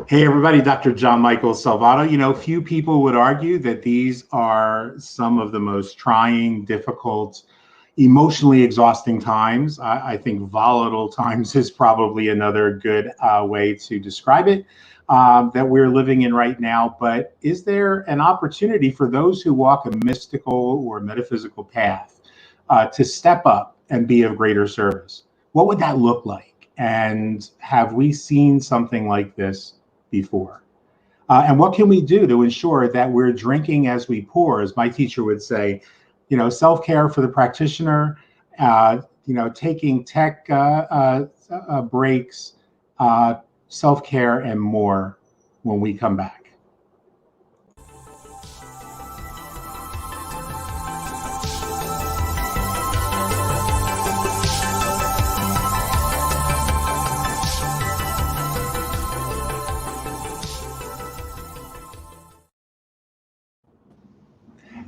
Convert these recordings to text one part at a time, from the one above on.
Hey, everybody, Dr. Gianmichael Salvato. Few people would argue that these are some of the most trying, difficult, emotionally exhausting times. I think volatile times is probably another good way to describe it, that we're living in right now. But is there an opportunity for those who walk a mystical or metaphysical path to step up and be of greater service? What would that look like? And have we seen something like this before? And what can we do to ensure that we're drinking as we pour, as my teacher would say, self-care for the practitioner, taking tech breaks, self-care and more when we come back.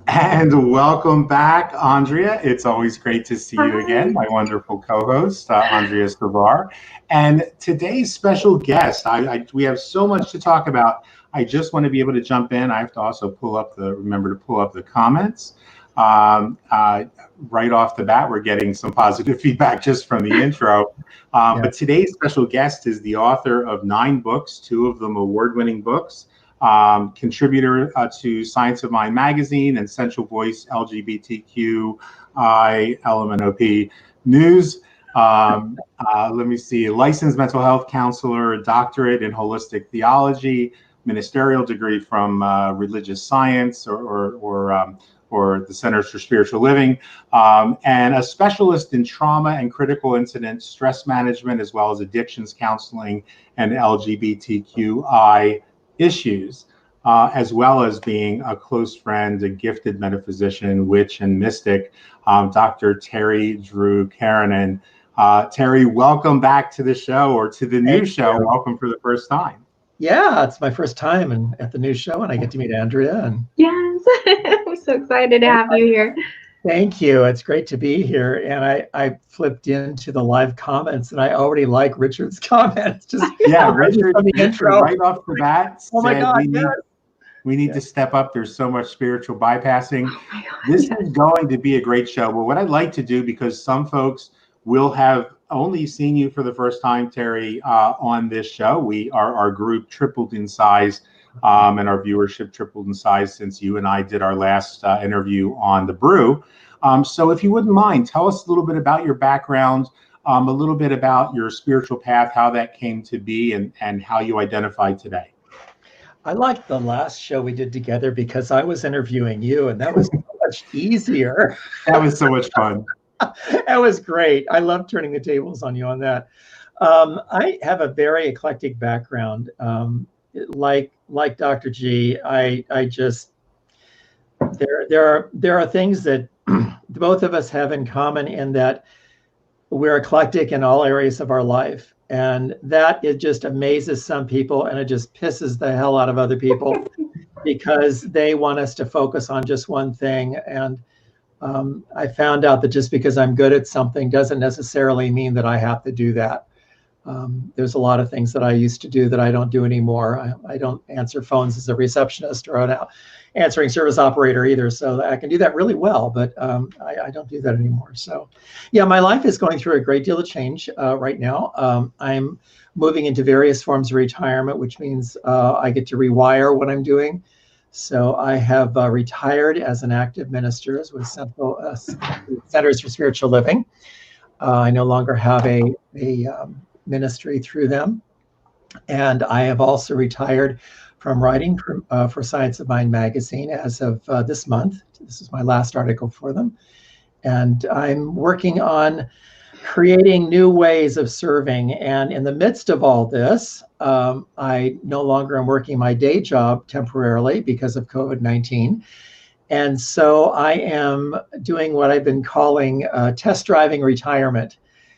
And welcome back, Andrea. It's always great to see you again, my wonderful co-host, Andrea Savar. And today's special guest, we have so much to talk about. I just want to be able to jump in. I have to also remember to pull up the comments. Right off the bat, we're getting some positive feedback just from the intro. But today's special guest is the author of 9 books, 2 of them award-winning books. Contributor to Science of Mind magazine and Central Voice LGBTQI LMNOP News. Let me see, licensed mental health counselor, a doctorate in holistic theology, ministerial degree from religious science or the Centers for Spiritual Living, and a specialist in trauma and critical incident stress management, as well as addictions counseling and LGBTQI issues, as well as being a close friend, a gifted metaphysician, witch, and mystic, Dr. Drew Karanen. Terry, welcome back to the show, or to the new show. Welcome for the first time. Yeah, it's my first time at the new show, and I get to meet Andrea. Yes, I'm so excited to have you here. Thank you. It's great to be here. And I flipped into the live comments, and I already like Richard's comments. Richard from the intro right off the bat. Oh my God! We need to step up. There's so much spiritual bypassing. This is going to be a great show. But what I'd like to do, because some folks will have only seen you for the first time, Terry, on this show. Our group tripled in size, and our viewership tripled in size since you and I did our last interview on The Brew. So if you wouldn't mind, tell us a little bit about your background, a little bit about your spiritual path, how that came to be, and how you identify today. I liked the last show we did together because I was interviewing you, and that was so much easier. That was so much fun. That was great. I love turning the tables on you on that. I have a very eclectic background. Like Dr. G, I just, there are things that both of us have in common, in that we're eclectic in all areas of our life. And that, it just amazes some people, and it just pisses the hell out of other people because they want us to focus on just one thing. And I found out that just because I'm good at something doesn't necessarily mean that I have to do that. There's a lot of things that I used to do that I don't do anymore. I don't answer phones as a receptionist or an answering service operator either. So I can do that really well, but I don't do that anymore. So yeah, my life is going through a great deal of change right now. I'm moving into various forms of retirement, which means I get to rewire what I'm doing. So I have retired as an active minister with Centers for Spiritual Living. I no longer have a ministry through them. And I have also retired from writing for Science of Mind magazine as of this month. This is my last article for them. And I'm working on creating new ways of serving. And in the midst of all this, I no longer am working my day job temporarily because of COVID-19. And so I am doing what I've been calling test driving retirement.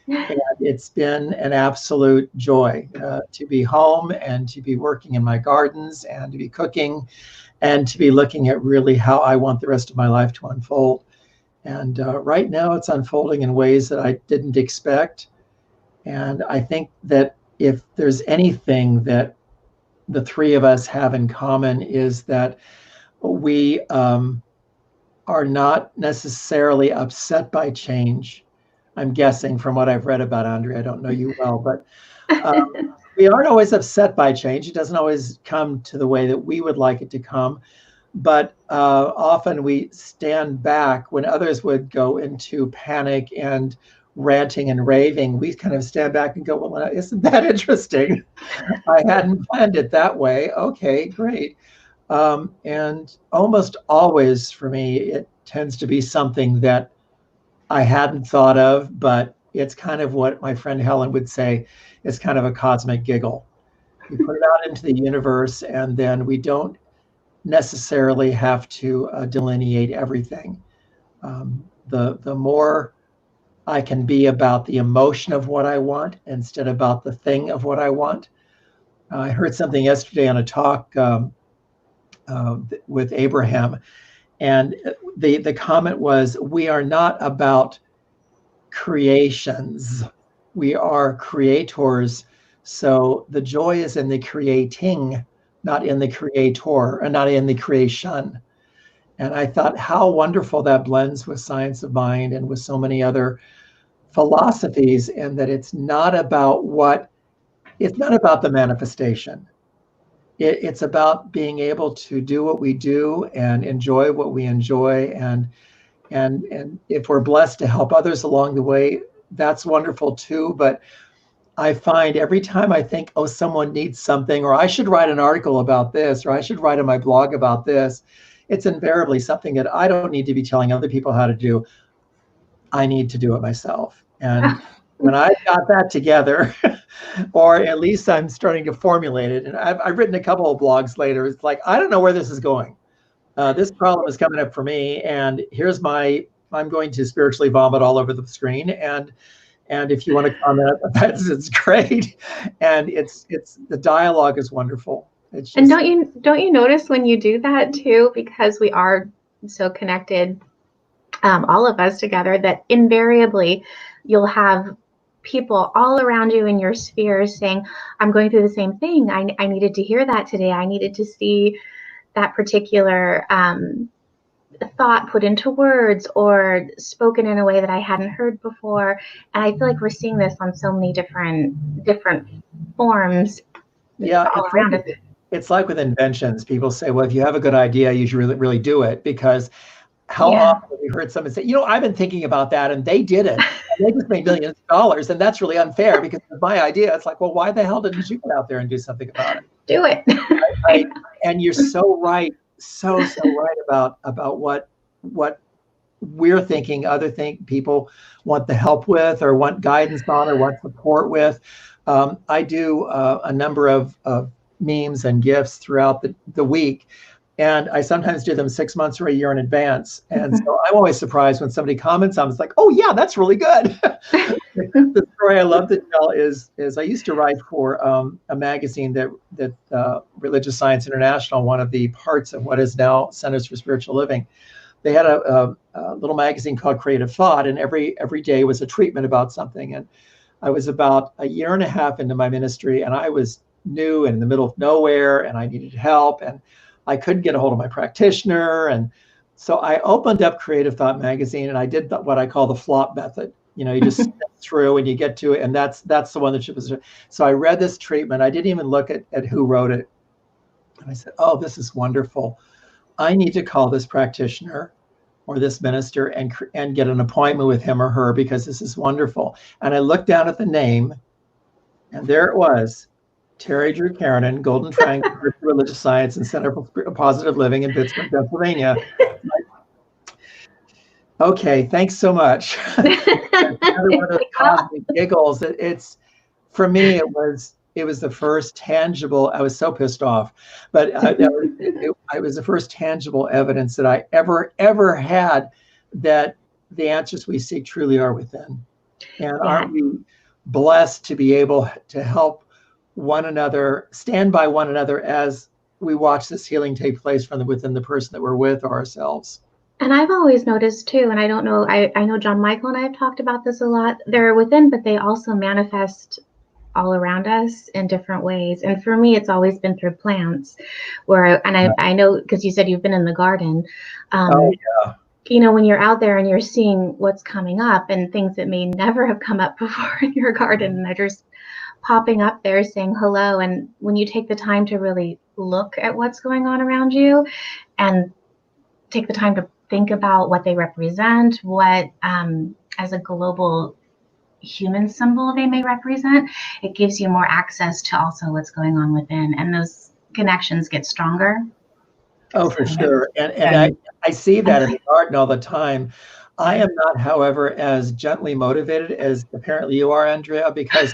And it's been an absolute joy to be home and to be working in my gardens and to be cooking and to be looking at really how I want the rest of my life to unfold. And right now it's unfolding in ways that I didn't expect. And I think that if there's anything that the three of us have in common is that we are not necessarily upset by change. I'm guessing from what I've read about Andrea. I don't know you well, but we aren't always upset by change. It doesn't always come to the way that we would like it to come. But often we stand back when others would go into panic and ranting and raving. We kind of stand back and go, well, isn't that interesting? I hadn't planned it that way. Okay, great. And almost always for me, it tends to be something that I hadn't thought of, but it's kind of what my friend Helen would say is kind of a cosmic giggle. We put it out into the universe, and then we don't necessarily have to delineate everything. The more I can be about the emotion of what I want instead about the thing of what I want. I heard something yesterday on a talk with Abraham, and the comment was, we are not about creations, we are creators. So the joy is in the creating, not in the creator, and not in the creation. And I thought how wonderful that blends with science of mind and with so many other philosophies, and that it's not about the manifestation. It's about being able to do what we do and enjoy what we enjoy. And if we're blessed to help others along the way, that's wonderful too. But I find every time I think, oh, someone needs something, or I should write an article about this, or I should write on my blog about this, it's invariably something that I don't need to be telling other people how to do. I need to do it myself. And when I got that together, or at least I'm starting to formulate it, and I've written a couple of blogs later, it's like, I don't know where this is going. This problem is coming up for me, and I'm going to spiritually vomit all over the screen. And if you want to comment, it's great. And it's the dialogue is wonderful. It's just, and don't you notice when you do that too, because we are so connected, all of us together, that invariably you'll have people all around you in your spheres saying, I'm going through the same thing. I needed to hear that today. I needed to see that particular thought put into words or spoken in a way that I hadn't heard before. And I feel like we're seeing this on so many different forms. Yeah, it's like with inventions. People say, well, if you have a good idea, you should really do it, because how often have we heard someone say, I've been thinking about that and they did it. And they just made millions of dollars, and that's really unfair because it's my idea. It's like, well, why the hell didn't you get out there and do something about it? Do it. Right? And you're so right, so right about what we're thinking other people want the help with, or want guidance on, or want support with. I do a number of memes and GIFs throughout the week. And I sometimes do them 6 months or a year in advance. And so I'm always surprised when somebody comments on it. It's like, oh yeah, that's really good. The story I love to tell is I used to write for a magazine that Religious Science International, one of the parts of what is now Centers for Spiritual Living. They had a little magazine called Creative Thought, and every day was a treatment about something. And I was about a year and a half into my ministry, and I was new and in the middle of nowhere, and I needed help, and I couldn't get a hold of my practitioner. And so I opened up Creative Thought magazine, and I did what I call the flop method. You just step through and you get to it, and that's the one that should be. So I read this treatment. I didn't even look at who wrote it. And I said, oh, this is wonderful. I need to call this practitioner or this minister and get an appointment with him or her, because this is wonderful. And I looked down at the name, and there it was. Terry Drew Karanen, Golden Triangle for Religious Science and Center for Positive Living in Pittsburgh, Pennsylvania. Okay, thanks so much. Another one of those cosmic giggles. It's, for me, it was the first tangible. I was so pissed off, but it was the first tangible evidence that I ever had that the answers we seek truly are within. And aren't we blessed to be able to help one another, stand by one another as we watch this healing take place from within the person that we're with, or ourselves. And I've always noticed too, and I don't know, I know Gianmichael and I have talked about this a lot. They're within, but they also manifest all around us in different ways. And for me, it's always been through plants I know, because you said you've been in the garden. When you're out there and you're seeing what's coming up and things that may never have come up before in your garden, and they're just popping up there saying hello. And when you take the time to really look at what's going on around you and take the time to think about what they represent, what as a global human symbol they may represent, it gives you more access to also what's going on within, and those connections get stronger. Oh, for sure. And I see that in the garden all the time. I am not, however, as gently motivated as apparently you are, Andrea, because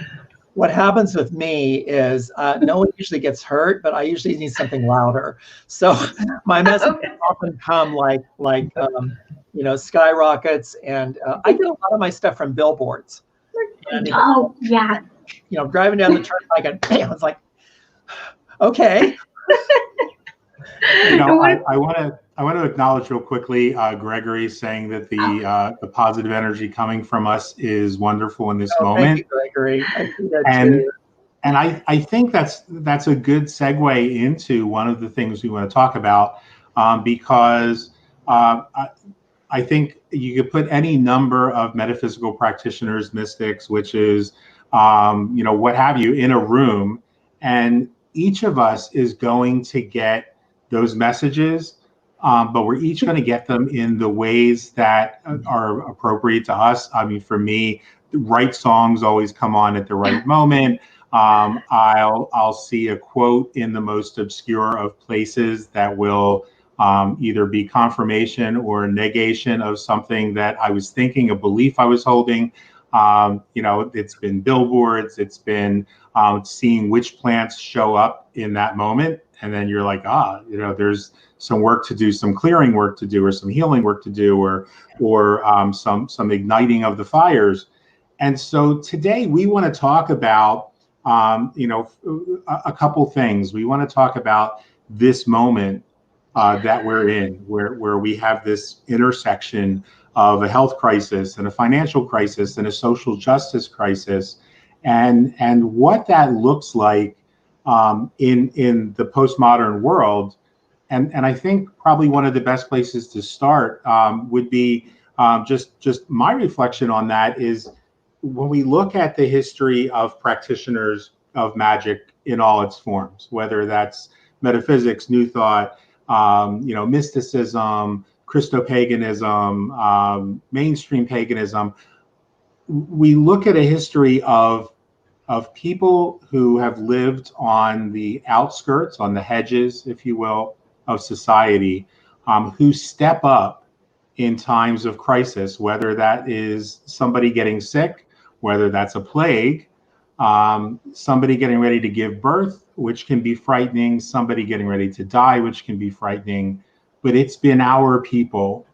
what happens with me is no one usually gets hurt, but I usually need something louder. So my messages often come like skyrockets, and I get a lot of my stuff from billboards. And, driving down the turnpike, and bam, it's like, okay. I want to acknowledge real quickly Gregory saying that the positive energy coming from us is wonderful in this moment. Thank you, Gregory. I see that too. And I think that's a good segue into one of the things we want to talk about, because I think you could put any number of metaphysical practitioners, mystics, witches, what have you, in a room, and each of us is going to get those messages, but we're each going to get them in the ways that are appropriate to us. I mean, for me, the right songs always come on at the right moment. I'll see a quote in the most obscure of places that will either be confirmation or negation of something that I was thinking, a belief I was holding. It's been billboards, it's been seeing which plants show up in that moment. And then you're like, there's some work to do, some clearing work to do, or some healing work to do, or some igniting of the fires. And so today we want to talk about, a couple things. We want to talk about this moment that we're in, where we have this intersection of a health crisis and a financial crisis and a social justice crisis, and what that looks like in the postmodern world. And I think probably one of the best places to start would be just my reflection on that is when we look at the history of practitioners of magic in all its forms, whether that's metaphysics, New Thought, mysticism, Christopaganism, mainstream paganism, we look at a history of people who have lived on the outskirts, on the hedges, if you will, of society, who step up in times of crisis, whether that is somebody getting sick, whether that's a plague, somebody getting ready to give birth, which can be frightening, somebody getting ready to die, which can be frightening. But it's been our people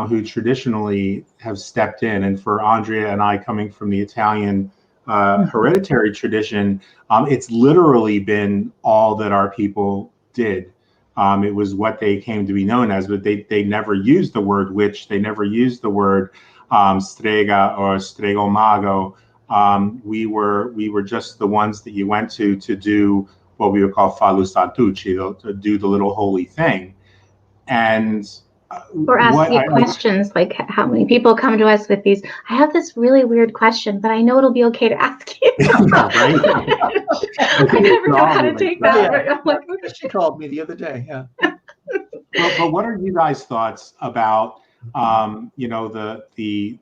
who traditionally have stepped in. And for Andrea and I, coming from the Italian hereditary tradition, it's literally been all that our people did. It was what they came to be known as, but they never used the word witch. They never used the word strega or stregomago. We were just the ones that you went to do what we would call fallo santucci, to do the little holy thing. And or ask you questions like how many people come to us with these, I have this really weird question, but I know it'll be okay to ask you. Right? I never know how to take that. Right? I'm like, she called me the other day. Yeah. But what are you guys' thoughts about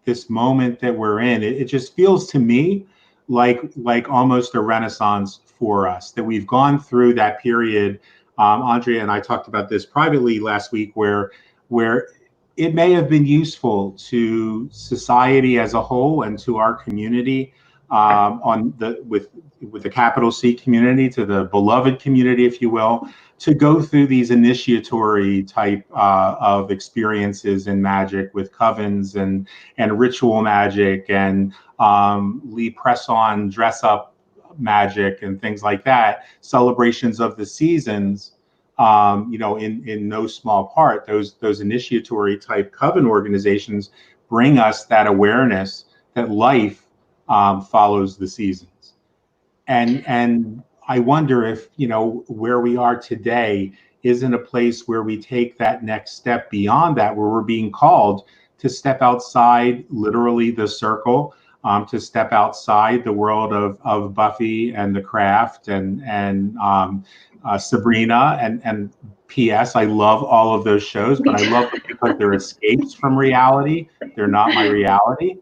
this moment that we're in? It just feels to me like almost a renaissance for us, that we've gone through that period. Andrea and I talked about this privately last week, where it may have been useful to society as a whole and to our community, with the capital C community, to the beloved community, if you will, to go through these initiatory type of experiences in magic with covens and ritual magic and Lee press-on dress-up magic and things like that, celebrations of the seasons. In no small part, those initiatory type coven organizations bring us that awareness that life follows the seasons. And I wonder if, where we are today isn't a place where we take that next step beyond that, where we're being called to step outside literally the circle, to step outside the world of Buffy and The Craft and Sabrina and P.S. I love all of those shows, but I love them because they're escapes from reality. They're not my reality.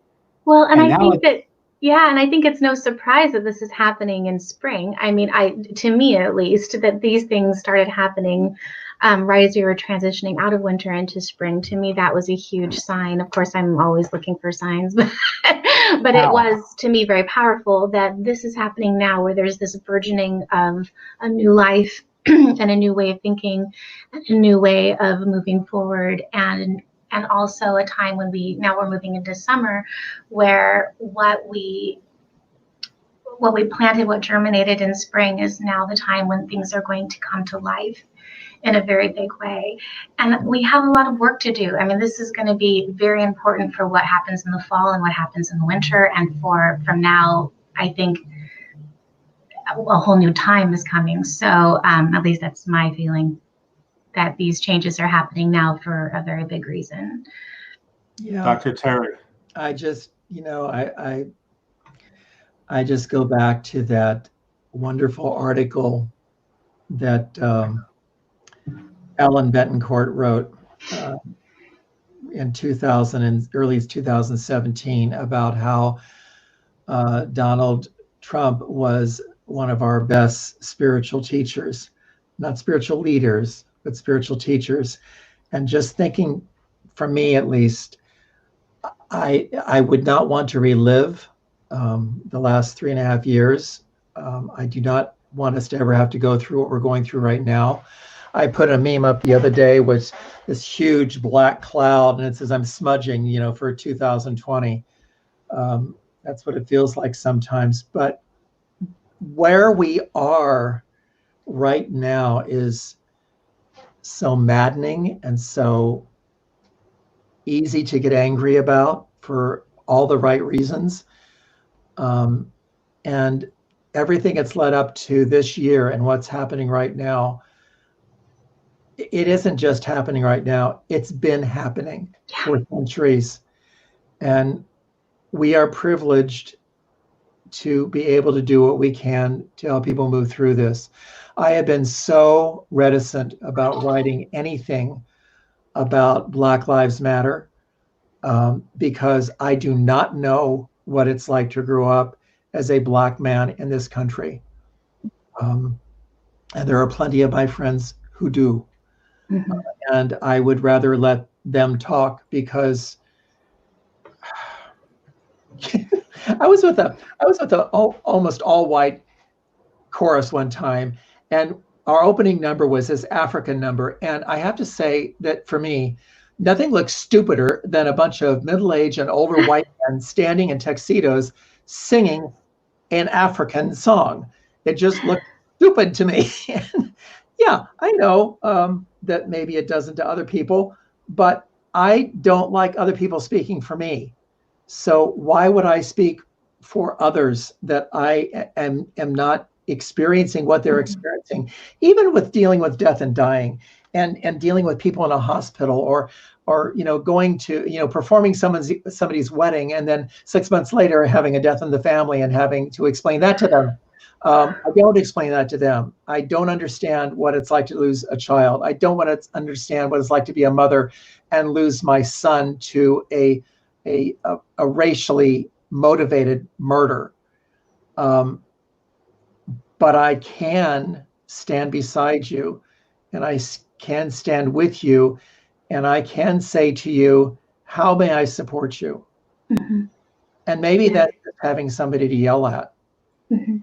Well, and I think that, yeah, and I think it's no surprise that this is happening in spring. I mean, to me at least, that these things started happening right as we were transitioning out of winter into spring. To me, that was a huge sign. Of course, I'm always looking for signs, but it was, to me, very powerful that this is happening now, where there's this burgeoning of a new life and a new way of thinking, a new way of moving forward, and also a time when we're moving into summer, where what we planted, what germinated in spring, is now the time when things are going to come to life in a very big way. And we have a lot of work to do. I mean, this is going to be very important for what happens in the fall and what happens in the winter. And from now, I think a whole new time is coming. So at least that's my feeling, that these changes are happening now for a very big reason. Yeah. Dr. Terry. I just, I just go back to that wonderful article that Ellen Betancourt wrote in 2000 and early 2017 about how Donald Trump was one of our best spiritual teachers, not spiritual leaders, but spiritual teachers. And just thinking, for me at least, I would not want to relive the last 3.5 years. I do not want us to ever have to go through what we're going through right now. I put a meme up the other day with this huge black cloud, and it says, "I'm smudging, for 2020. That's what it feels like sometimes. But where we are right now is so maddening and so easy to get angry about for all the right reasons. And everything that's led up to this year and what's happening right now, it isn't just happening right now. It's been happening for centuries. And we are privileged to be able to do what we can to help people move through this. I have been so reticent about writing anything about Black Lives Matter because I do not know what it's like to grow up as a Black man in this country. And there are plenty of my friends who do. Mm-hmm. And I would rather let them talk, because I was with a almost all white chorus one time, and our opening number was this African number. And I have to say that for me, nothing looks stupider than a bunch of middle-aged and older white men standing in tuxedos singing an African song. It just looked stupid to me. Yeah, I know that maybe it doesn't to other people, but I don't like other people speaking for me. So why would I speak for others that I am not experiencing what they're experiencing, even with dealing with death and dying, and dealing with people in a hospital, or going to performing somebody's wedding, and then 6 months later having a death in the family and having to explain that to them. I don't explain that to them. I don't understand what it's like to lose a child. I don't want to understand what it's like to be a mother and lose my son to a racially motivated murder. But I can stand beside you, and I can stand with you, and I can say to you, how may I support you? Mm-hmm. And maybe that's having somebody to yell at. Mm-hmm.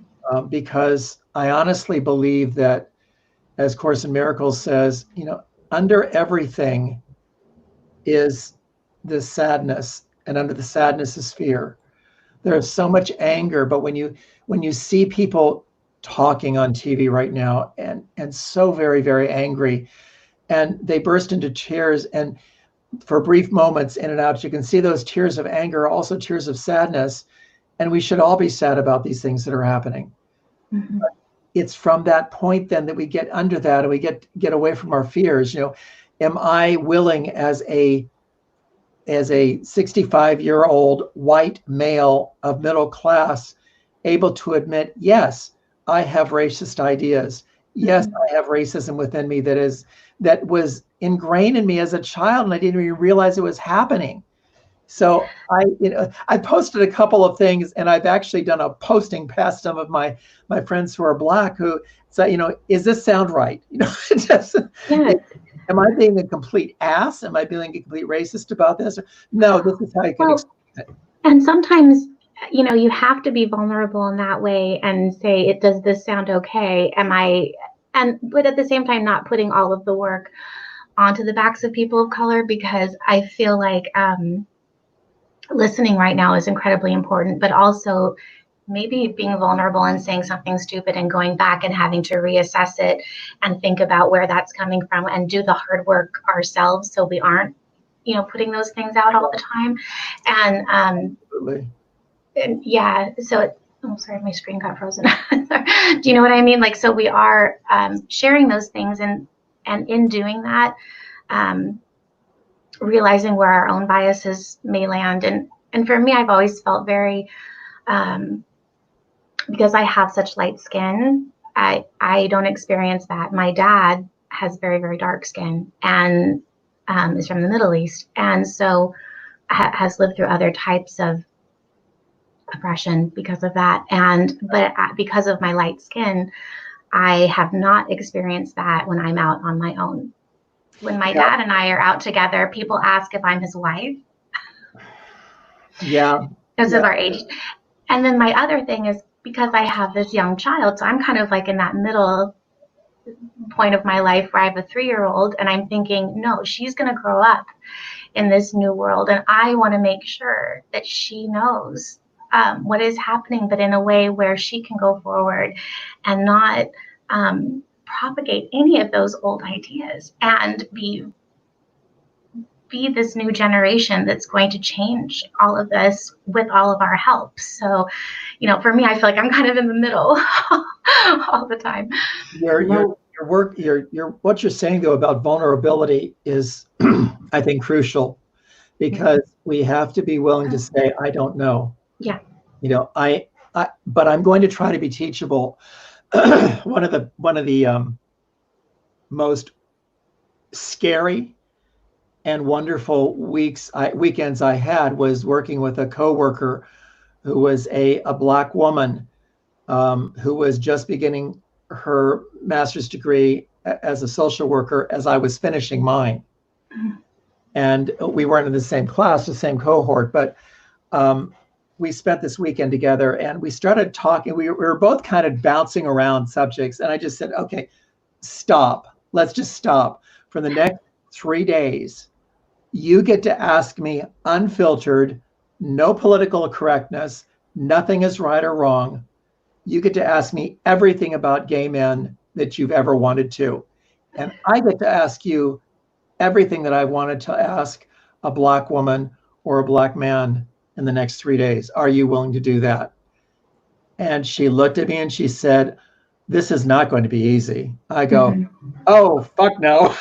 Because I honestly believe that, as Course in Miracles says, under everything is this sadness, and under the sadness is fear. There is so much anger, but when you see people talking on TV right now and so very, very angry, and they burst into tears, and for brief moments in and out, you can see those tears of anger, also tears of sadness, and we should all be sad about these things that are happening. Mm-hmm. It's from that point then that we get under that and we get away from our fears. Am I willing as a 65-year-old white male of middle class able to admit, yes, I have racist ideas. Yes, I have racism within me that was ingrained in me as a child, and I didn't even realize it was happening. So I posted a couple of things, and I've actually done a posting past some of my friends who are Black who say, is this sound right? Am I being a complete ass? Am I being a complete racist about this? No, this is how you can explain it. And sometimes, you have to be vulnerable in that way and say, does this sound okay? But at the same time, not putting all of the work onto the backs of people of color, because I feel like listening right now is incredibly important, but also maybe being vulnerable and saying something stupid and going back and having to reassess it and think about where that's coming from and do the hard work ourselves so we aren't, putting those things out all the time. And Absolutely. And yeah, so sorry, my screen got frozen. Do you know what I mean? Like, so we are sharing those things, and in doing that, realizing where our own biases may land. And for me, I've always felt very, because I have such light skin, I don't experience that. My dad has very, very dark skin and is from the Middle East, and so has lived through other types of oppression because of that. But because of my light skin, I have not experienced that when I'm out on my own. When my dad and I are out together, people ask if I'm his wife. Yeah. Because of our age. And then my other thing is because I have this young child, so I'm kind of like in that middle point of my life where I have a 3-year-old, and I'm thinking, no, she's going to grow up in this new world, and I want to make sure that she knows what is happening, but in a way where she can go forward and not propagate any of those old ideas and be this new generation that's going to change all of this with all of our help. So, for me, I feel like I'm kind of in the middle all the time. Your work, what you're saying though about vulnerability is, I think, crucial, because we have to be willing to say, I don't know. Yeah. But I'm going to try to be teachable. One of the most scary and wonderful weekends I had was working with a coworker who was a Black woman who was just beginning her master's degree as a social worker as I was finishing mine. And we weren't in the same class, the same cohort, but we spent this weekend together and we started talking. We were both kind of bouncing around subjects. And I just said, okay, stop. Let's just stop. For the next 3 days, you get to ask me unfiltered, no political correctness, nothing is right or wrong. You get to ask me everything about gay men that you've ever wanted to. And I get to ask you everything that I wanted to ask a Black woman or a Black man in the next 3 days. Are you willing to do that? And she looked at me and she said, this is not going to be easy. I go, oh, fuck no.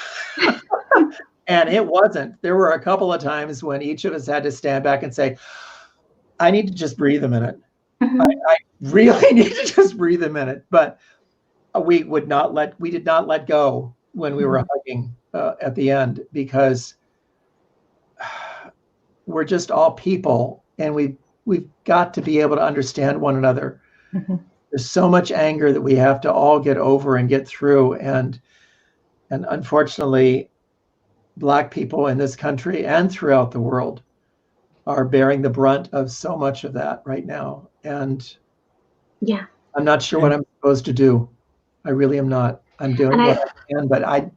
And it wasn't. There were a couple of times when each of us had to stand back and say, I need to just breathe a minute. I really need to just breathe a minute. But we did not let go when we were hugging at the end, because we're just all people, and we've got to be able to understand one another. There's so much anger that we have to all get over and get through, and unfortunately, Black people in this country and throughout the world are bearing the brunt of so much of that right now. And yeah, I'm not sure what I'm supposed to do. I really am not. I'm doing what I can, but I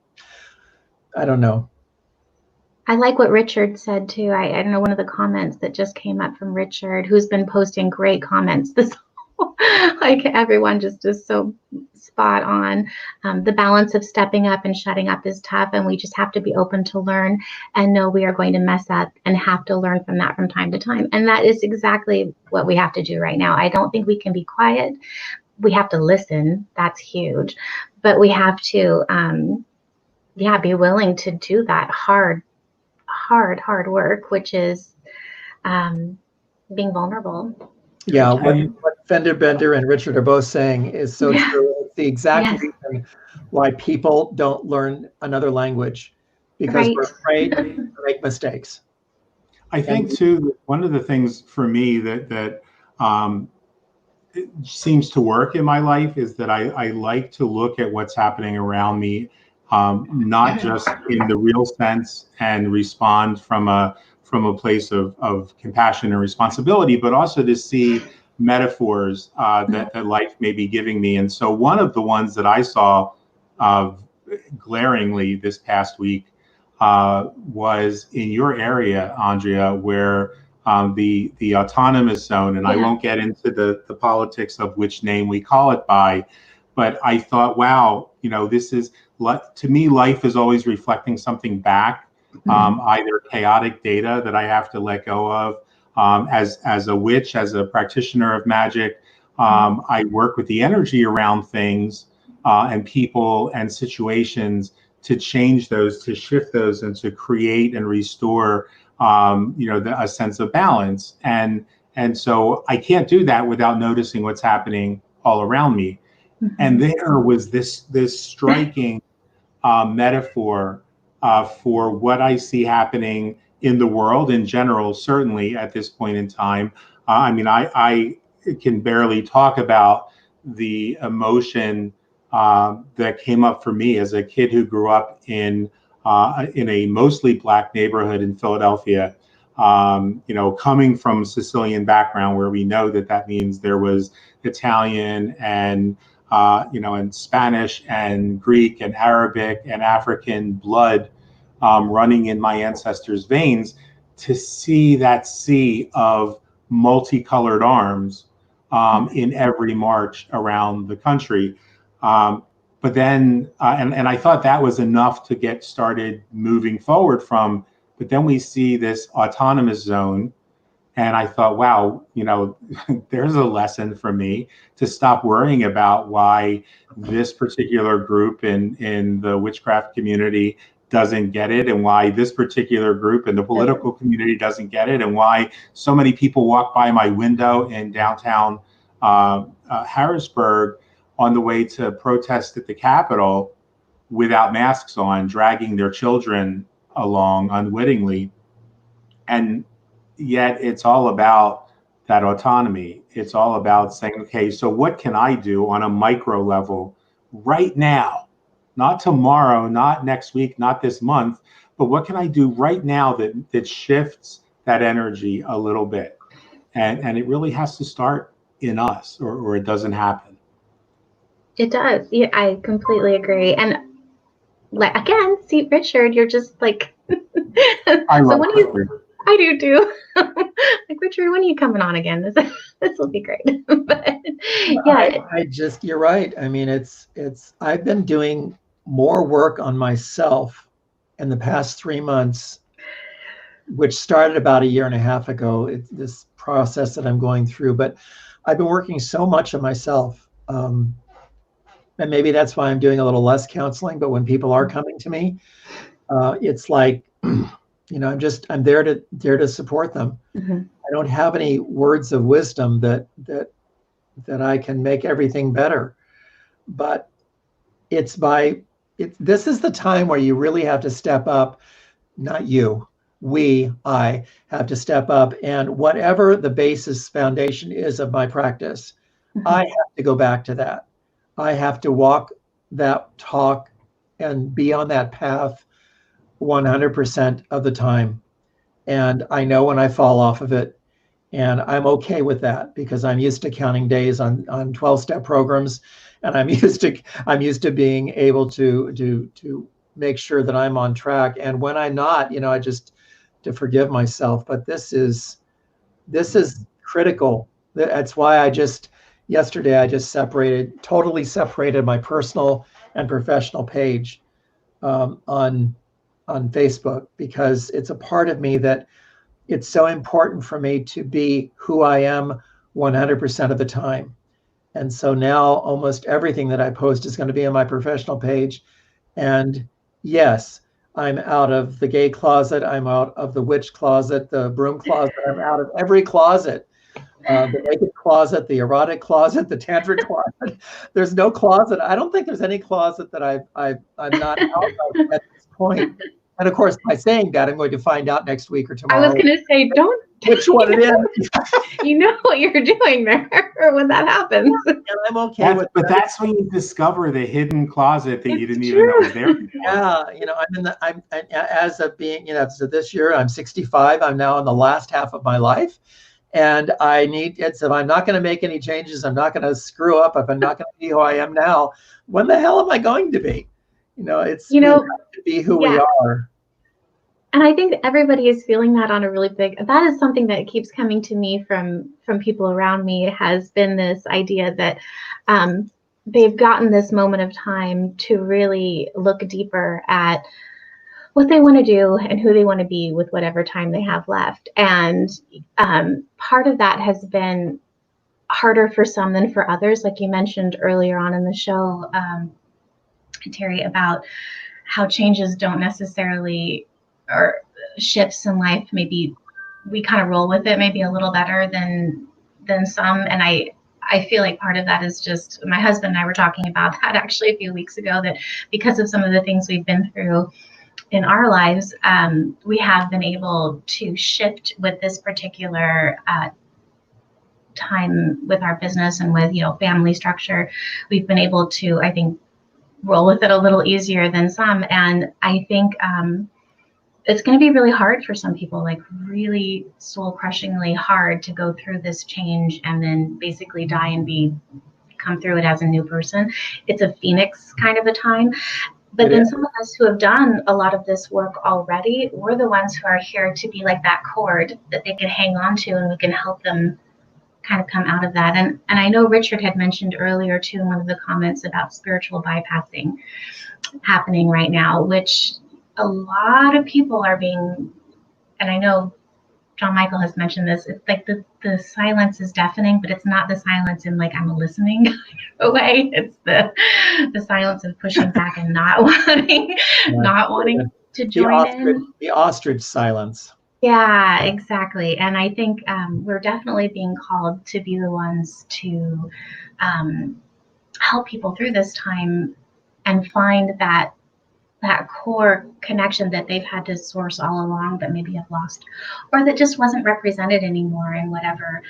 don't know. I like what Richard said too. I don't know, one of the comments that just came up from Richard, who's been posting great comments this like everyone just is so spot on. The balance of stepping up and shutting up is tough, and we just have to be open to learn and know we are going to mess up and have to learn from that from time to time. And that is exactly what we have to do right now. I don't think we can be quiet. we have to listen. That's huge. But we have to, be willing to do that hard work, which is being vulnerable. Yeah, what Fender Bender and Richard are both saying is so true. It's the exact reason why people don't learn another language, because we're afraid to make mistakes. I think too, one of the things for me that it seems to work in my life is that I like to look at what's happening around me, not just in the real sense and respond from a place of compassion and responsibility, but also to see metaphors that life may be giving me. And so one of the ones that I saw glaringly this past week was in your area, Andrea, where the autonomous zone, and I won't get into the politics of which name we call it by, but I thought, wow, this is, to me, life is always reflecting something back, either chaotic data that I have to let go of. As a witch, as a practitioner of magic, I work with the energy around things and people and situations to change those, to shift those, and to create and restore a sense of balance. And so I can't do that without noticing what's happening all around me. And there was this striking metaphor for what I see happening in the world in general, certainly at this point in time. I can barely talk about the emotion that came up for me as a kid who grew up in a mostly Black neighborhood in Philadelphia. Coming from a Sicilian background, where we know that means there was Italian and and Spanish and Greek and Arabic and African blood running in my ancestors' veins, to see that sea of multicolored arms in every march around the country. But then, and I thought that was enough to get started moving forward from, but then we see this autonomous zone. And I thought, wow, there's a lesson for me to stop worrying about why this particular group in the witchcraft community doesn't get it, and why this particular group in the political community doesn't get it, and why so many people walk by my window in downtown Harrisburg on the way to protest at the Capitol without masks on, dragging their children along unwittingly. And yet it's all about that autonomy. It's all about saying, okay, so what can I do on a micro level right now? Not tomorrow, not next week, not this month, but what can I do right now that shifts that energy a little bit? And it really has to start in us, or it doesn't happen. It does. Yeah, I completely agree. And again, see, Richard, you're just like, I love Richard. I do too. Like, Richard, when are you coming on again? This will be great. But yeah, you're right. I mean, I've been doing more work on myself in the past 3 months, which started about 1.5 years ago. It's this process that I'm going through, but I've been working so much on myself. And maybe that's why I'm doing a little less counseling, but when people are coming to me, it's like, I'm there to support them. I don't have any words of wisdom that I can make everything better, but this is the time where you really have to step up. Not you, I have to step up, and whatever the basis foundation is of my practice, I have to go back to that. I have to walk that talk and be on that path 100% of the time. And I know when I fall off of it, and I'm okay with that, because I'm used to counting days on 12-step programs, and I'm used to being able to make sure that I'm on track. And when I'm not, I just to forgive myself. But this is critical. That's why yesterday I just totally separated my personal and professional page on Facebook, because it's a part of me that it's so important for me to be who I am 100% of the time. And so now almost everything that I post is going to be on my professional page. And yes, I'm out of the gay closet. I'm out of the witch closet, the broom closet. I'm out of every closet. The naked closet, the erotic closet, the tantric closet. There's no closet. I don't think there's any closet that I'm not out of at this point. And of course, by saying that, I'm going to find out next week or tomorrow. I was going to say, don't. Which one it is. You know what you're doing there when that happens. And I'm okay with But that. that's when you discover the hidden closet that you didn't even know was there before. Yeah, I'm as of being, so this year I'm 65. I'm now in the last half of my life. And if I'm not going to make any changes, I'm not going to screw up. If I'm not going to be who I am now, when the hell am I going to be? We have to be who we are. And I think everybody is feeling that on a really that is something that keeps coming to me from people around me. It has been this idea that they've gotten this moment of time to really look deeper at what they want to do and who they want to be with whatever time they have left. And part of that has been harder for some than for others. Like you mentioned earlier on in the show, Terry, about how changes don't necessarily, or shifts in life, maybe we kind of roll with it maybe a little better than some. And I feel like part of that is just, my husband and I were talking about that actually a few weeks ago, that because of some of the things we've been through in our lives, we have been able to shift with this particular time with our business and with, family structure. We've been able to, I think, roll with it a little easier than some. And I think it's going to be really hard for some people, like really soul crushingly hard to go through this change and then basically die and come through it as a new person. It's a phoenix kind of a time. But then some of us who have done a lot of this work already, we're the ones who are here to be like that cord that they can hang on to, and we can help them kind of come out of that. And I know Richard had mentioned earlier too in one of the comments about spiritual bypassing happening right now, which a lot of people are being, and I know Gianmichael has mentioned this, it's like the silence is deafening, but it's not the silence in like I'm listening away. It's the silence of pushing back and not wanting to join in. The ostrich silence. Yeah, exactly. And I think we're definitely being called to be the ones to help people through this time and find that core connection that they've had to source all along, but maybe have lost, or that just wasn't represented anymore in whatever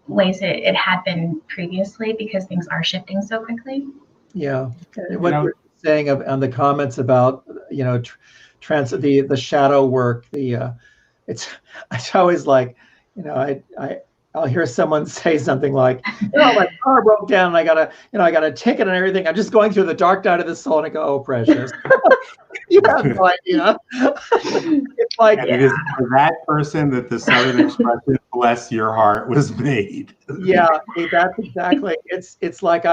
ways it had been previously, because things are shifting so quickly. Yeah. What you're saying on the comments about, the shadow work, it's always like, I'll hear someone say something like, my car broke down and I got a ticket and everything. I'm just going through the dark night of the soul, and I go, oh, precious. You have no idea. It's like, it is for that person that the Southern expression, bless your heart, was made. Yeah, that's exactly. It's like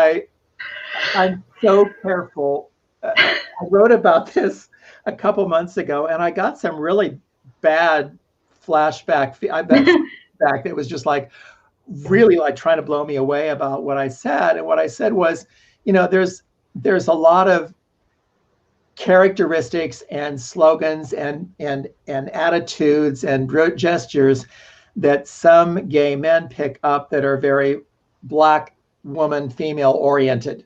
I'm so careful. I wrote about this a couple months ago, and I got some really bad flashback. It was just like really like trying to blow me away about what I said. And what I said was, there's a lot of characteristics and slogans and attitudes and gestures that some gay men pick up that are very Black woman, female oriented.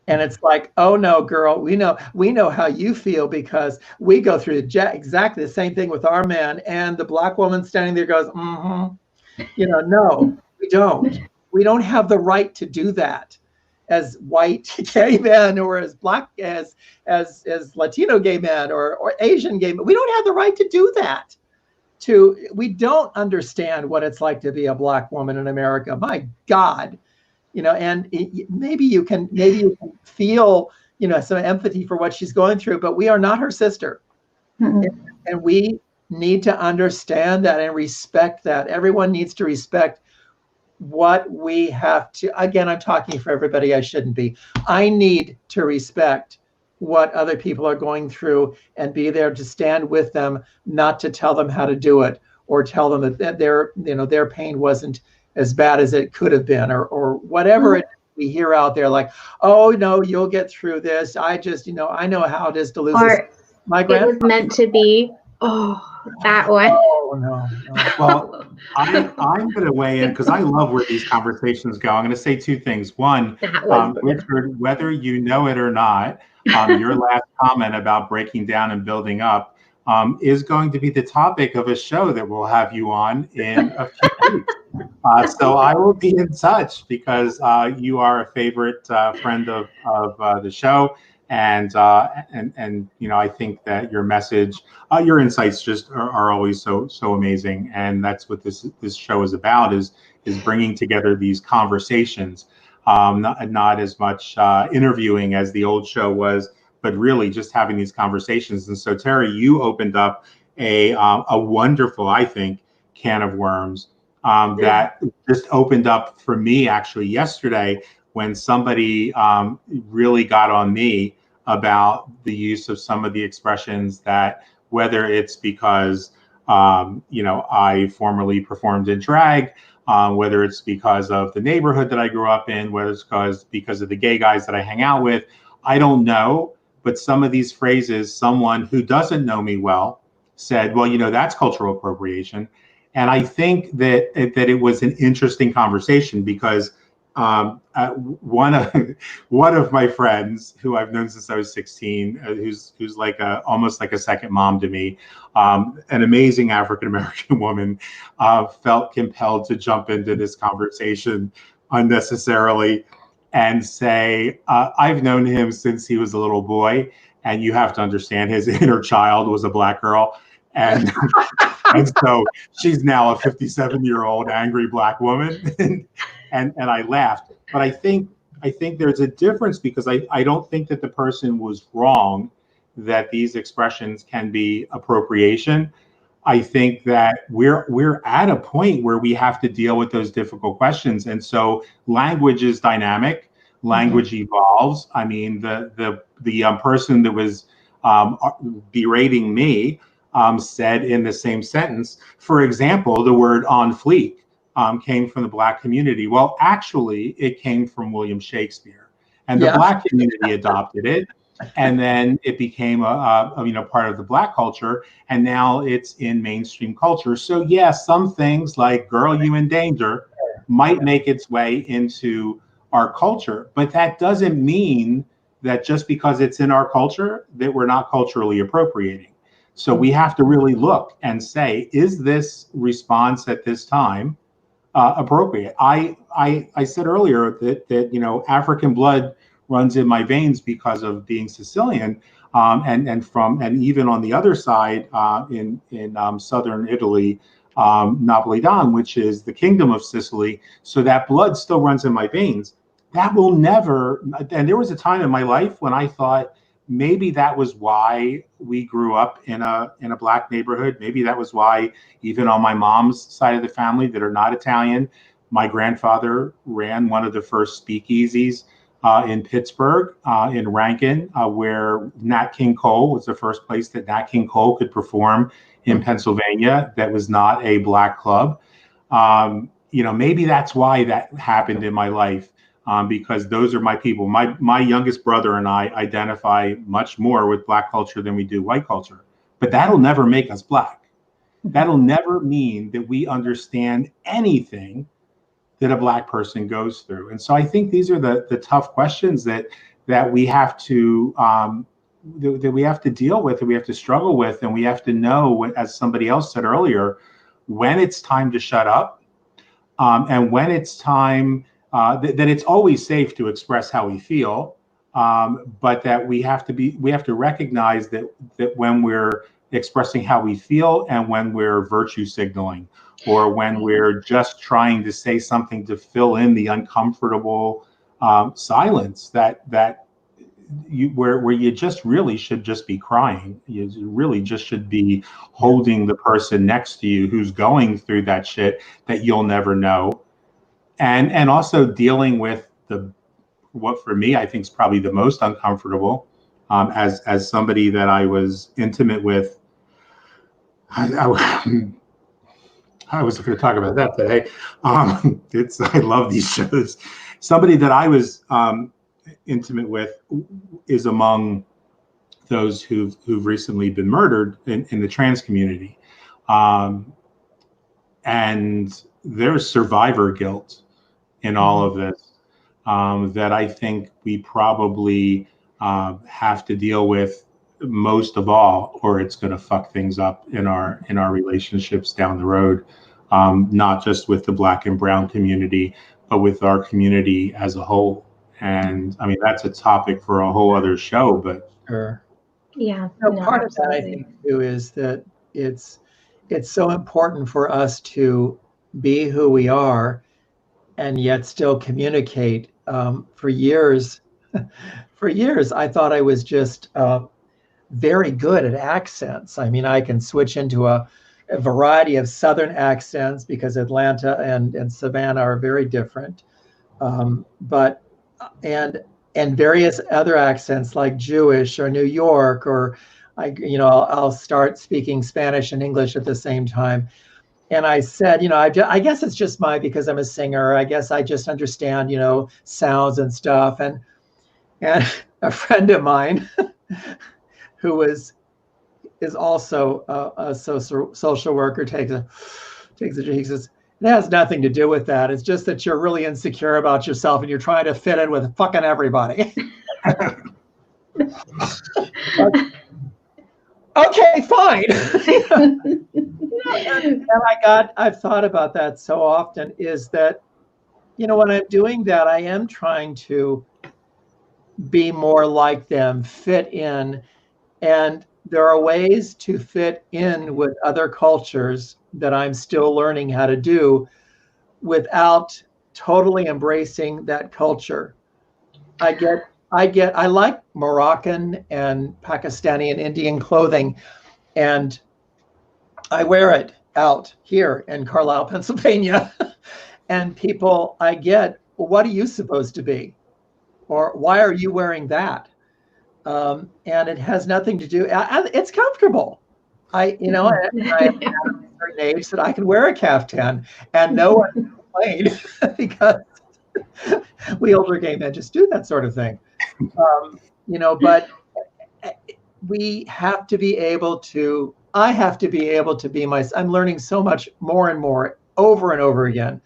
And it's like, oh no, girl, we know how you feel, because we go through exactly the same thing with our man. And the Black woman standing there goes, no, we don't. We don't have the right to do that as white gay men, or as Black, as Latino gay men, or Asian gay men. We don't have the right to do that. We don't understand what it's like to be a Black woman in America. My God. And maybe you can feel, some empathy for what she's going through, but we are not her sister. Mm-hmm. And we need to understand that and respect that. Everyone needs to respect what we have to. Again, I'm talking for everybody. I shouldn't be. I need to respect what other people are going through and be there to stand with them, not to tell them how to do it or tell them that their pain wasn't as bad as it could have been, or whatever it we hear out there, like, oh no, you'll get through this. I just, I know how it is to lose Or my it was meant to be. Oh, that one. Oh no. Well, I'm going to weigh in because I love where these conversations go. I'm going to say two things. One, Richard, whether you know it or not, your last comment about breaking down and building up is going to be the topic of a show that we'll have you on in a few weeks. So I will be in touch because you are a favorite friend of the show. And I think that your message, your insights just are always so amazing, and that's what this show is about, is bringing together these conversations, not as much interviewing as the old show was, but really just having these conversations. And so, Terry, you opened up a wonderful, I think, can of worms that just opened up for me actually yesterday, when somebody really got on me about the use of some of the expressions that, whether it's because I formerly performed in drag, whether it's because of the neighborhood that I grew up in, whether it's because of the gay guys that I hang out with, I don't know. But some of these phrases, someone who doesn't know me well said, well, that's cultural appropriation. And I think that it was an interesting conversation because one of my friends who I've known since I was 16, who's like almost like a second mom to me, an amazing African-American woman, felt compelled to jump into this conversation unnecessarily and say, I've known him since he was a little boy, and you have to understand his inner child was a Black girl. And and so she's now a 57-year-old angry Black woman. And I laughed. But I think there's a difference, because I don't think that the person was wrong that these expressions can be appropriation. I think that we're at a point where we have to deal with those difficult questions. And so language is dynamic. Language evolves. I mean, the person that was berating me said in the same sentence, for example, the word on fleek came from the Black community. Well, actually, it came from William Shakespeare, and the Black community adopted it, and then it became a part of the Black culture, and now it's in mainstream culture. So yes, some things like "girl, you in danger" might make its way into our culture, but that doesn't mean that just because it's in our culture that we're not culturally appropriating. So we have to really look and say, is this response at this time appropriate? I said earlier that African blood runs in my veins because of being Sicilian, and even on the other side in southern Italy, Napolitan, which is the kingdom of Sicily. So that blood still runs in my veins. That will never. And there was a time in my life when I thought, maybe that was why we grew up in a Black neighborhood. Maybe that was why, even on my mom's side of the family that are not Italian, my grandfather ran one of the first speakeasies in Pittsburgh, in Rankin, where Nat King Cole was the first place that Nat King Cole could perform in Pennsylvania that was not a Black club. Maybe that's why that happened in my life. Because those are my people. My youngest brother and I identify much more with Black culture than we do white culture. But that'll never make us Black. That'll never mean that we understand anything that a Black person goes through. And so I think these are the tough questions that we have to that we have to deal with, and we have to struggle with, and we have to know, as somebody else said earlier, when it's time to shut up, and when it's time. That it's always safe to express how we feel, but that we have to recognize that when we're expressing how we feel, and when we're virtue signaling, or when we're just trying to say something to fill in the uncomfortable silence, where you just really should just be crying. You really just should be holding the person next to you who's going through that shit that you'll never know. And also dealing with what for me I think is probably the most uncomfortable, as somebody that I was intimate with. I was going to talk about that today. I love these shows. Somebody that I was intimate with is among those who've recently been murdered in the trans community, and there's survivor guilt in all of this that I think we probably have to deal with most of all, or it's going to fuck things up in our relationships down the road, not just with the Black and brown community, but with our community as a whole. And I mean, that's a topic for a whole other show, but Sure. Yeah. Part of that, I think, too, is that it's so important for us to be who we are and yet still communicate. For years, I thought I was just very good at accents. I mean, I can switch into a variety of Southern accents because Atlanta and Savannah are very different. But various other accents like Jewish or New York, or I'll start speaking Spanish and English at the same time. And I said, I guess it's just because I'm a singer. I guess I just understand, sounds and stuff. And a friend of mine who is also a social worker takes a he says, it has nothing to do with that. It's just that you're really insecure about yourself and you're trying to fit in with fucking everybody. Okay, fine. And I've thought about that so often, is that, when I'm doing that, I am trying to be more like them, fit in. And there are ways to fit in with other cultures that I'm still learning how to do without totally embracing that culture. I like Moroccan and Pakistani and Indian clothing, and I wear it out here in Carlisle, Pennsylvania. And people, what are you supposed to be? Or why are you wearing that? And it has nothing to do, it's comfortable. I have a certain age that I can wear a caftan and no one complained because we older gay men just do that sort of thing. But we have to be able to, I have to be able to be I'm learning so much more and more over and over again,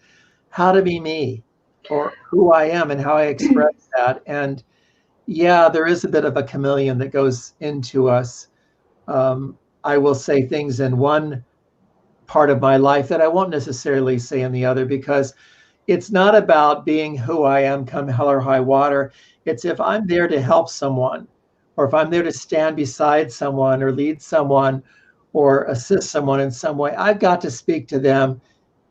how to be me, or who I am and how I express that. And yeah, there is a bit of a chameleon that goes into us. I will say things in one part of my life that I won't necessarily say in the other, because it's not about being who I am come hell or high water. It's if I'm there to help someone, or if I'm there to stand beside someone or lead someone or assist someone in some way, I've got to speak to them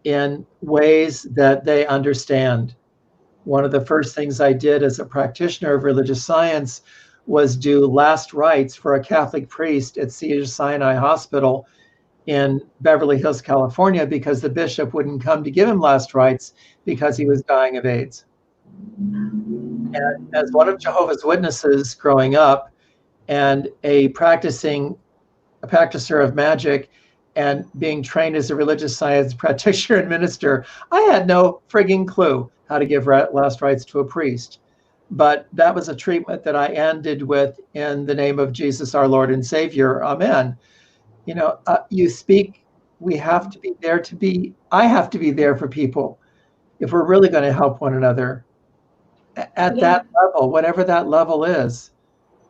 in ways that they understand. One of the first things I did as a practitioner of religious science was do last rites for a Catholic priest at Cedars-Sinai Hospital in Beverly Hills, California, because the bishop wouldn't come to give him last rites because he was dying of AIDS. And as one of Jehovah's Witnesses growing up, and a practicer of magic, and being trained as a religious science practitioner and minister, I had no frigging clue how to give last rites to a priest. But that was a treatment that I ended with, in the name of Jesus, our Lord and Savior. Amen. You speak, we have to be there I have to be there for people if we're really going to help one another at that level, whatever that level is.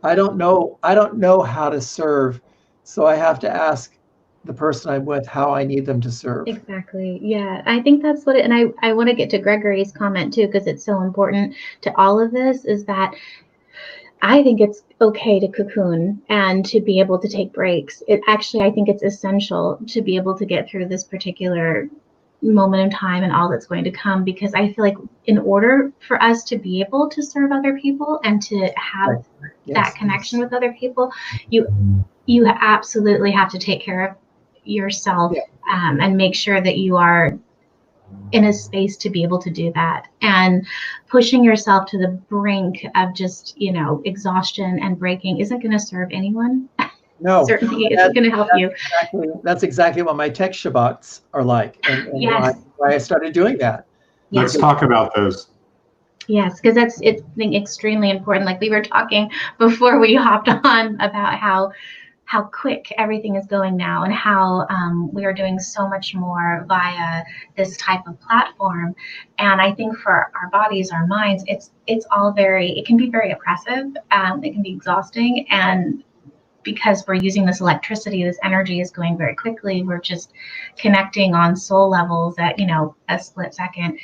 I don't know how to serve, so I have to ask the person I'm with how I need them to serve. Exactly. Yeah, I think that's what and I want to get to Gregory's comment too, because it's so important to all of this, is that I think it's okay to cocoon and to be able to take breaks. I think it's essential to be able to get through this particular moment in time and all that's going to come, because I feel like in order for us to be able to serve other people and to have that connection with other people, you absolutely have to take care of yourself and make sure that you are in a space to be able to do that. And pushing yourself to the brink of just, exhaustion and breaking isn't going to serve anyone. No, certainly isn't going to help you. That's exactly what my tech Shabbats are like, and Yes. why I started doing that. Let's talk about those. Yes, because it's extremely important. Like we were talking before we hopped on about how quick everything is going now, and how we are doing so much more via this type of platform. And I think for our bodies, our minds, it can be very oppressive. It can be exhausting, and because we're using this electricity, this energy is going very quickly. We're just connecting on soul levels at a split second.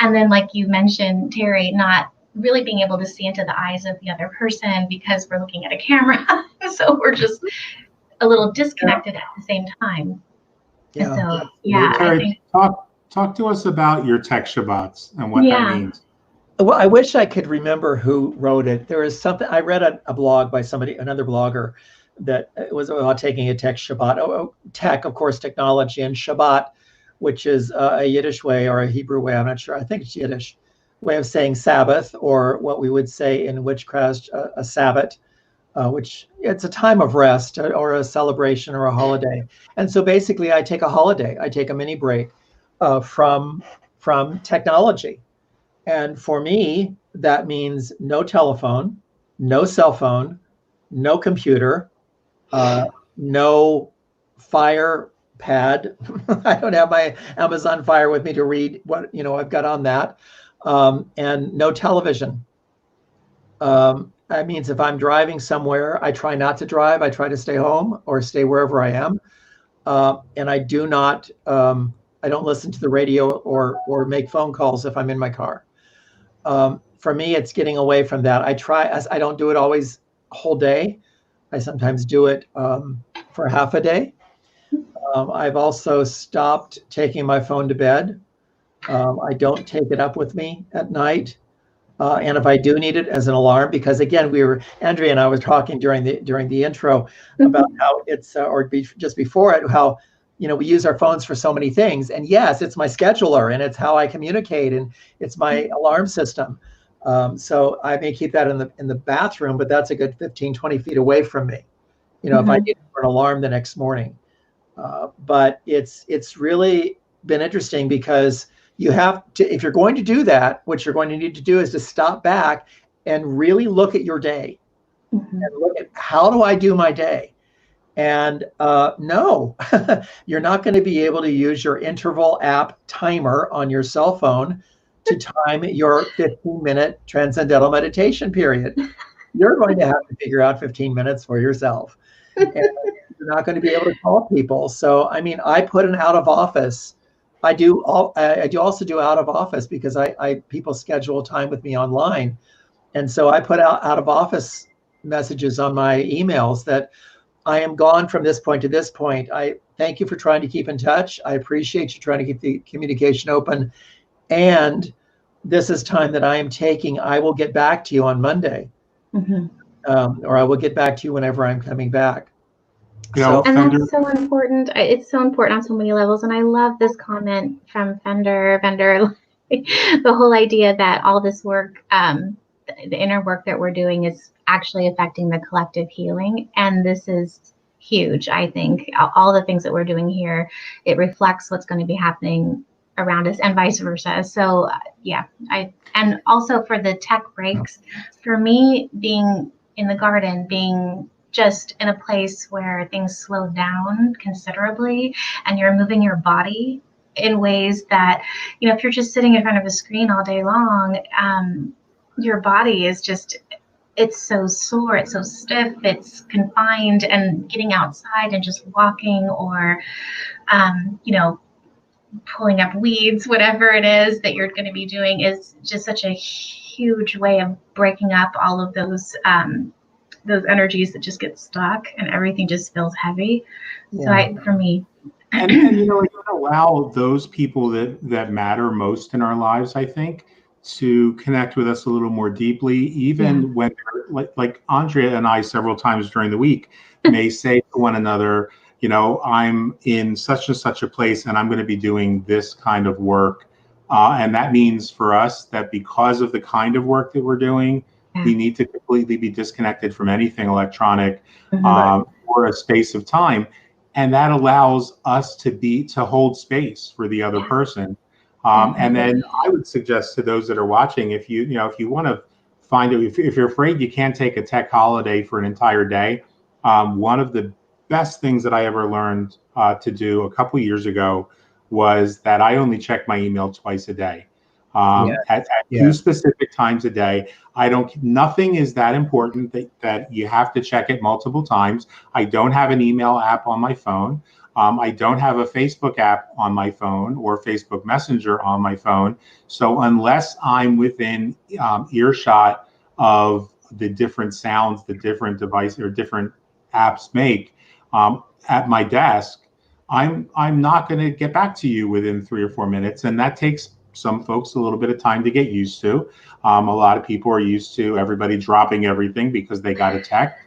And then, like you mentioned, Terry, not really being able to see into the eyes of the other person because we're looking at a camera. So we're just a little disconnected at the same time. Yeah. So, yeah. Terry, talk to us about your tech Shabbats and what that means. Well, I wish I could remember who wrote it. There is something, I read a blog by another blogger, that it was about taking a tech Shabbat. Tech, of course, technology, and Shabbat, which is a Yiddish way or a Hebrew way, I'm not sure, I think it's Yiddish, way of saying Sabbath, or what we would say in witchcraft, a Sabbath, which it's a time of rest or a celebration or a holiday. And so basically I take a holiday, I take a mini break from technology. And for me, that means no telephone, no cell phone, no computer, no Fire pad. I don't have my Amazon Fire with me to read what I've got on that, and no television. That means if I'm driving somewhere, I try not to drive. I try to stay home or stay wherever I am, and I do not. I don't listen to the radio or make phone calls if I'm in my car. For me, it's getting away from that. I don't do it always whole day. I sometimes do it for half a day. I've also stopped taking my phone to bed. I don't take it up with me at night. And if I do need it as an alarm, because again, Andrea and I was talking during the intro about how it's, just before it, how, we use our phones for so many things. And yes, it's my scheduler, and it's how I communicate, and it's my alarm system. So I may keep that in the bathroom, but that's a good 15, 20 feet away from me, if I need an alarm the next morning. But it's really been interesting, because you have to, if you're going to do that, what you're going to need to do is to stop back and really look at your day and look at, how do I do my day? And no, you're not going to be able to use your interval app timer on your cell phone to time your 15-minute transcendental meditation period. You're going to have to figure out 15 minutes for yourself. And you're not going to be able to call people. So, I mean, I put an out of office. I do also do out of office, because people schedule time with me online. And so I put out of office messages on my emails that I am gone from this point to this point. I thank you for trying to keep in touch. I appreciate you trying to keep the communication open. And this is time that I am taking. I will get back to you on Monday. Or I will get back to you whenever I'm coming back. And that's so important. It's so important on so many levels. And I love this comment from Fender, the whole idea that all this work, the inner work that we're doing, is actually affecting the collective healing. And this is huge. I think all the things that we're doing here, it reflects what's going to be happening around us, and vice versa. So yeah, and also for the tech breaks, for me, being in the garden, being just in a place where things slow down considerably, and you're moving your body in ways that, if you're just sitting in front of a screen all day long, your body is just, it's so sore, it's so stiff, it's confined. And getting outside and just walking, or, pulling up weeds, whatever it is that you're going to be doing, is just such a huge way of breaking up all of those energies that just get stuck, and everything just feels heavy. Yeah. So for me, and it allow those people that matter most in our lives, I think, to connect with us a little more deeply, even when they're, like Andrea and I several times during the week may say to one another, I'm in such and such a place, and I'm going to be doing this kind of work. And that means for us that because of the kind of work that we're doing, we need to completely be disconnected from anything electronic. for a space of time. And that allows us to hold space for the other person. And then I would suggest to those that are watching, if you want to find it, if you're afraid you can't take a tech holiday for an entire day, one of the best things that I ever learned to do a couple years ago was that I only check my email twice a day, at two specific times a day. Nothing is that important that you have to check it multiple times. I don't have an email app on my phone. I don't have a Facebook app on my phone or Facebook Messenger on my phone. So unless I'm within earshot of the different sounds, the different devices or different apps make at my desk, I'm not going to get back to you within 3 or 4 minutes. And that takes some folks a little bit of time to get used to. A lot of people are used to everybody dropping everything because they got a text.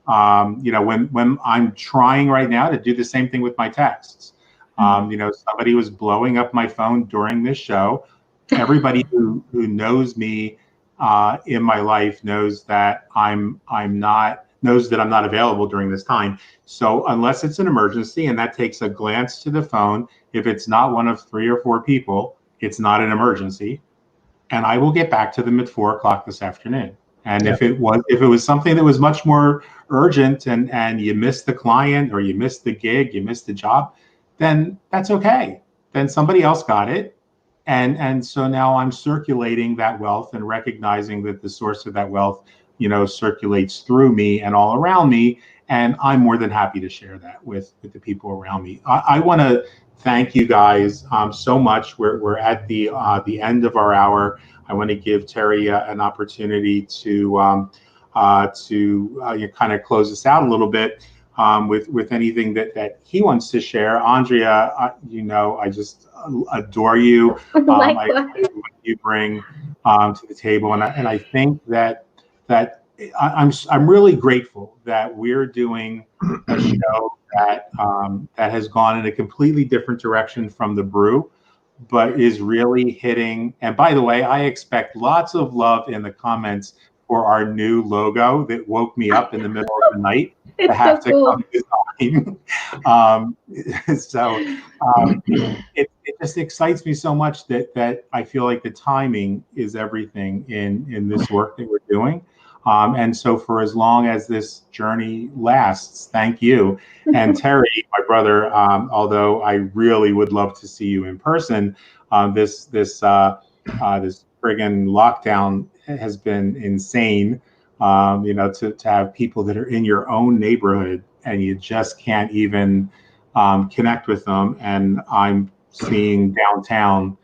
When I'm trying right now to do the same thing with my texts, somebody was blowing up my phone during this show. Everybody who knows me in my life knows that I'm not available during this time. So unless it's an emergency, and that takes a glance to the phone, if it's not one of 3 or 4 people, it's not an emergency, and I will get back to them at 4 o'clock this afternoon. And if it was something that was much more urgent and you missed the client or you missed the gig, you missed the job, then that's okay. Then somebody else got it. And so now I'm circulating that wealth and recognizing that the source of that wealth, circulates through me and all around me. And I'm more than happy to share that with the people around me. I want to thank you guys so much. We're at the end of our hour. I want to give Terry an opportunity to kind of close us out a little bit with anything that he wants to share. Andrea, I just adore you. What you bring to the table, and I think that I'm really grateful that we're doing a show that has gone in a completely different direction from the brew, but is really hitting. And by the way, I expect lots of love in the comments for our new logo that woke me up in the middle of the night to have to come design. It just excites me so much that I feel like the timing is everything in this work that we're doing. And so for as long as this journey lasts, thank you. And Terry, my brother, although I really would love to see you in person, this friggin' lockdown has been insane. To have people that are in your own neighborhood and you just can't even connect with them. And I'm seeing downtown,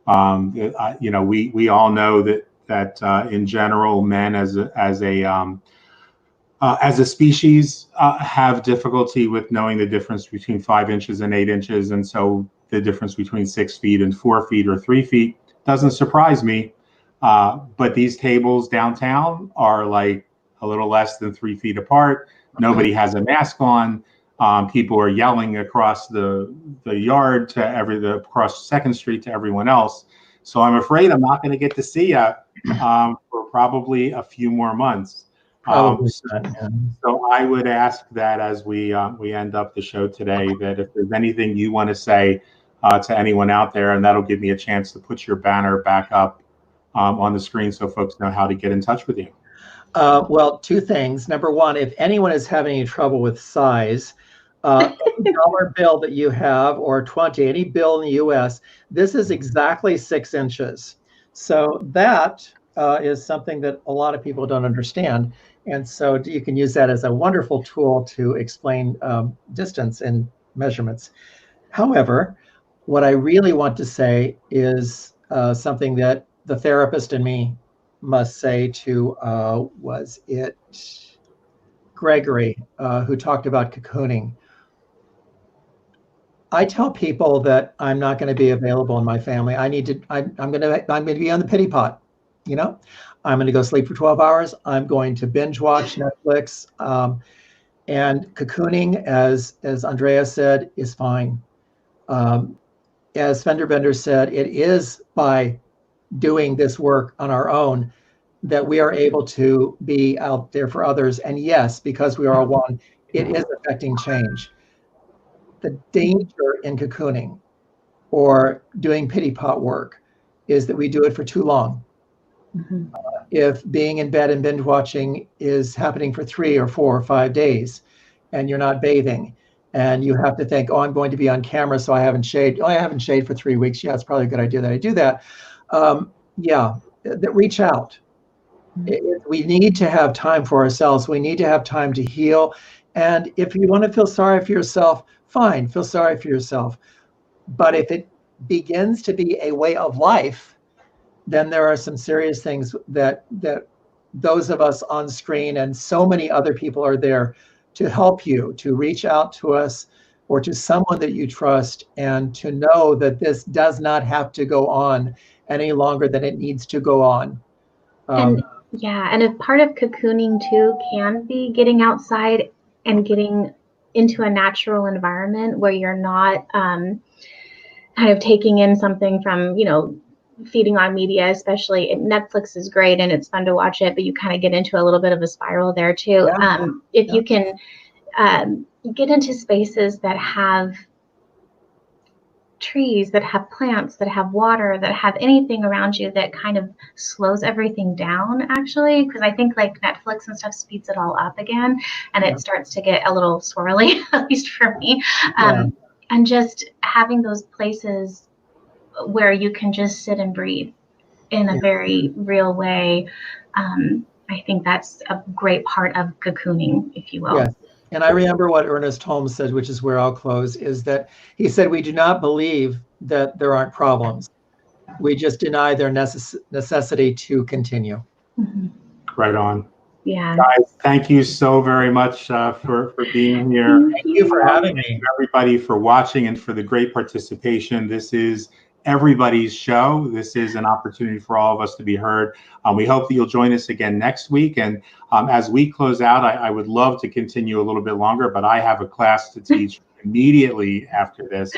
we all know that in general, men as a species have difficulty with knowing the difference between 5 inches and 8 inches, and so the difference between 6 feet and 4 feet or 3 feet doesn't surprise me. But these tables downtown are like a little less than 3 feet apart. Nobody has a mask on. People are yelling across the yard across 2nd Street to everyone else. So I'm afraid I'm not going to get to see you for probably a few more months. So I would ask that as we end up the show today, that if there's anything you want to say to anyone out there, and that'll give me a chance to put your banner back up on the screen so folks know how to get in touch with you. Well, 2 things. Number one, if anyone is having any trouble with size, any dollar bill that you have or 20, any bill in the US, this is exactly 6 inches. So that is something that a lot of people don't understand. And so you can use that as a wonderful tool to explain distance and measurements. However, what I really want to say is something that the therapist in me must say to, was it Gregory, who talked about cocooning. I tell people that I'm not going to be available in my family. I'm going to be on the pity pot. I'm going to go sleep for 12 hours. I'm going to binge watch Netflix. And cocooning, as Andrea said, is fine. As Fender Bender said, it is by doing this work on our own that we are able to be out there for others. And yes, because we are all one, it is affecting change. The danger in cocooning or doing pity pot work is that we do it for too long. Mm-hmm. If being in bed and binge watching is happening for 3 or 4 or 5 days and you're not bathing and you have to think, oh, I'm going to be on camera, so I haven't shaved. Oh, I haven't shaved for 3 weeks. Yeah, it's probably a good idea that I do that. That reach out. We need to have time for ourselves. We need to have time to heal. And if you want to feel sorry for yourself, fine, feel sorry for yourself. But if it begins to be a way of life, then there are some serious things that those of us on screen and so many other people are there to help you, to reach out to us or to someone that you trust, and to know that this does not have to go on any longer than it needs to go on. And if part of cocooning too can be getting outside and getting into a natural environment where you're not kind of taking in something from, feeding on media, especially Netflix is great and it's fun to watch it, but you kind of get into a little bit of a spiral there too. If you can get into spaces that have trees, that have plants, that have water, that have anything around you that kind of slows everything down, actually, because I think like Netflix and stuff speeds it all up again and it starts to get a little swirly, at least for me. And just having those places where you can just sit and breathe in a very real way. I think that's a great part of cocooning, if you will. Yes. And I remember what Ernest Holmes said, which is where I'll close, is that he said, we do not believe that there aren't problems. We just deny their necessity to continue. Mm-hmm. Right on. Yeah. Guys, thank you so very much for being here. Thank you for having me. Thank you, everybody, for watching and for the great participation. This is everybody's show. This is an opportunity for all of us to be heard. We hope that you'll join us again next week. And as we close out, I would love to continue a little bit longer, but I have a class to teach immediately after this.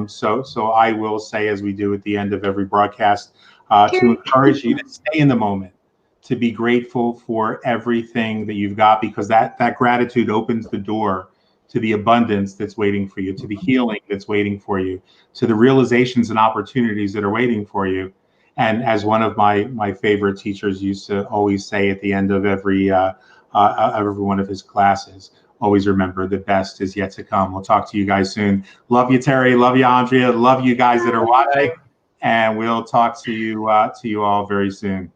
So I will say, as we do at the end of every broadcast, to encourage you to stay in the moment, to be grateful for everything that you've got, because that gratitude opens the door to the abundance that's waiting for you, to the healing that's waiting for you, to the realizations and opportunities that are waiting for you. And as one of my favorite teachers used to always say at the end of every one of his classes, always remember the best is yet to come. We'll talk to you guys soon. Love you, Terry. Love you, Andrea. Love you guys that are watching. And we'll talk to you all very soon.